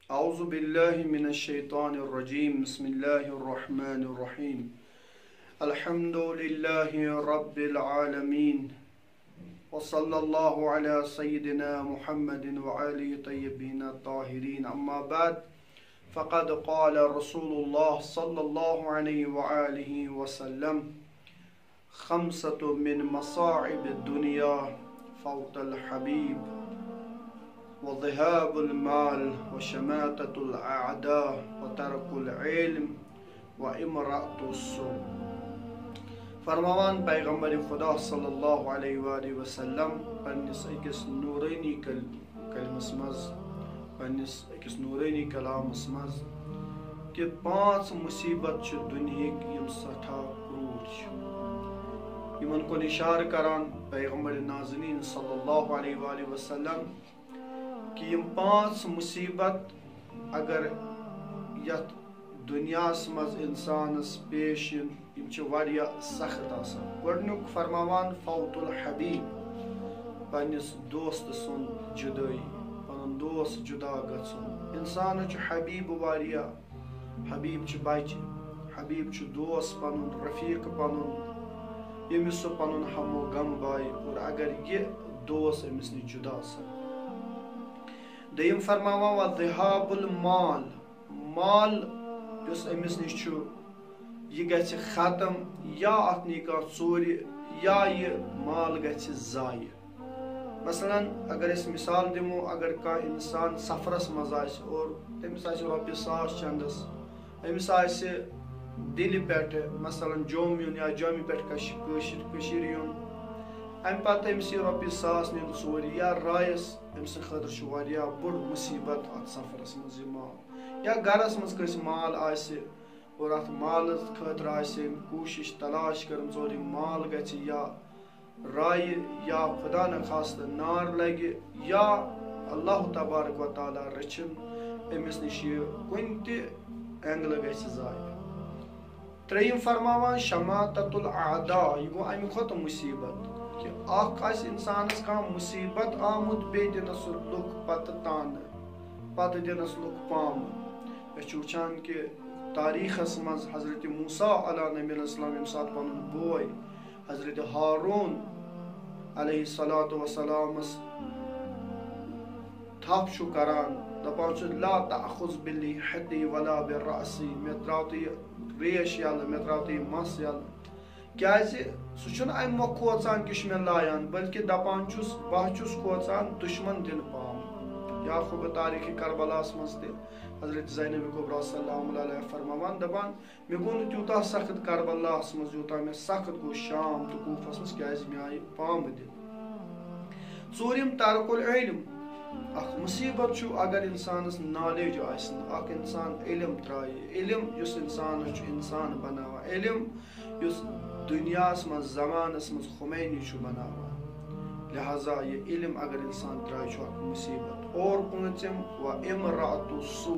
أعوذ بالله من الشيطان الرجيم بسم الله الرحمن الرحيم الحمد لله رب العالمين وصلى الله على سيدنا محمد وعلى طيبين الطاهرين أما بعد فقد قال رسول الله صلى الله عليه وآله وسلم خمسة من مصاعب الدنيا فوت الحبيب وذهاب المال وشماتة الأعداء وترك العلم وإمرأة السوء. फरमान पैगम्बर खुदा सल्लल्लाहु अलैहि वसल्लम पन्निस अकिस नूरानी कलमस मज पन्निस अकिस नूरानी कलामस मज कि 5 मुसीबत च दुनियाक यम सठा क्रूर यमन को इशार करान पैगम्बर नाज़रीन सल्लल्लाहु अलैहि वसल्लम कि यम 5 मुसीबत अगर यत दुनियास मज इंसानस पेश यम च वारिया सख्त आसान गोडनुक फरमावान फौतुल हबीब पन्निस दोस्त सुन जुदाई पन दोस्त जुदा गछुन इंसान च हबीब वारिया हबीब च बच्चे हबीब च दोस्त पन रफीक पन यमिस पन हमो गम बाय और अगर ये दोस्त अमिस नि जुदा सन दयम फरमावा व ज़िहाबुल माल माल युस अमिस निश छु यह गछ खत्म या अत नी का चोरी या ये माल गछ जाय मसलन अगर इस मिसाल दिमो अगर का इंसान सफरस मज आस और तमिस आस रॉपिय 100 चंदस अमिस आस दिल्ली पे मसलन जोम युन या जोमी पे कशीर युन अम पत अमिस रॉपिय 100 निन चोरी या रायस अमिस खतर वारिया बड़ मुसीबत अत सफरस मज माल या गरस मज कस माल आस और अत माल खतर आसे कोशिश तलाश कर चोरी माल गछ या राय या खुदा न खास्त नार लगे या अल्लाह तबारक व तआला रचिन अमिस निश कुन ते एंगल गछ जाय त्रेयम फरमावान शमाततुल आदा यह गो अमि खत मुसीबत कि अख आस इंसानस का मुसीबत आमुद बे दिनस लुक पत तान पत दिनस लुक पाम वुचान कि तारीखस मज हजरत मूसा अला नबी अस्सलाम यम सात पन बोय हजरत हारून अलैहि सलातु वसलामस थप छु करान दपान छु ला तअखुज बिल्ली हदी वला बिरअसी मे त्रावती रेश यल मे त्रावती मस यल क्या सुन अम मो खोचान कि मे लायान बल्कि दपान छुस बह छुस खोचान दुश्मन दिन पाम या खूब तारीख करबलास मज ते हजरत ज़ैनब कुबरा सल्लल्लाहु अलैहि फरमावान दपान मे गो त्यूता सख्त करबलास मज यूता मे सख्त गो शाम तो कूफस मज क्या मे आय पाम दिन चोरिम तरकुल इल्म अख मुसीबत छु अगर इंसानस नॉलेज आसन अख इंसान इल्म त्राय इल्म युस इंसान छु इंसान बनावा इल्म युस दुनियास मज जमानस मज खुमैनी छु बनावा लिहाजा ये इल्म अगर इंसान त्राय छु अख मुसीबत और पुंचम व इमरातु सू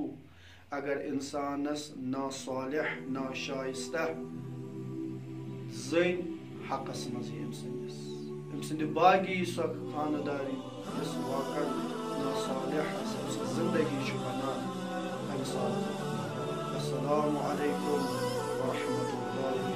अगर इंसानस ना सालिह ना शाइस्ता ज़ैन हकस मज अमसंद बागी सक खानदारी इस वाकन ना सालिह जिंदगी छु बना अस्सलामु अलैकुम व रहमतुल्लाहि